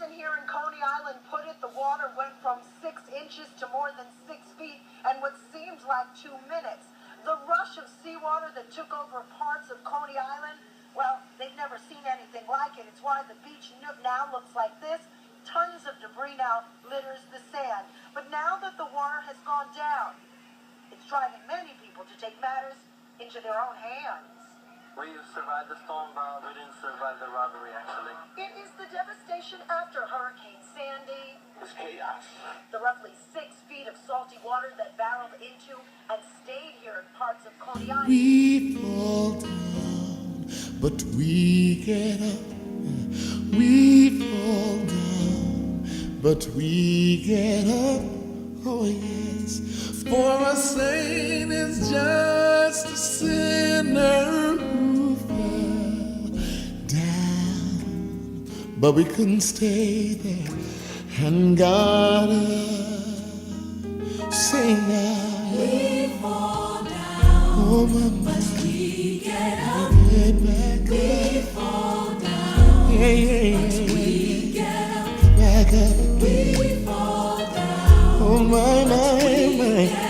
person here in Coney Island put it, the water went from 6 inches to more than 6 feet in what seems like 2 minutes. The rush of seawater that took over parts of Coney Island, well, they've never seen anything like it. It's why the beach now looks like this. Tons of debris now litters the sand. But now that the water has gone down, it's driving many people to take matters into their own hands. We survived the storm, but we didn't survive the robbery, actually. It is the devastation after Hurricane Sandy. It's chaos. The roughly 6 feet of salty water that barreled into and stayed here in parts of Coney Island. We fall down, but we get up. We fall down, but we get up. Oh yes, for a saint is just a sinner who fell down, but we couldn't stay there, and God sing now. We fall down, Oh mama, but we get up. get back We fall down, yeah, yeah, but yeah. we get up. Back up. We fall down, Oh my,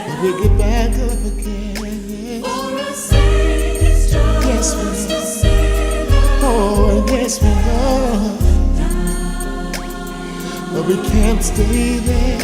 but we get back up again. for a saint is just Yes, we a are. sinner Oh, yes we are, down. but we can't stay there.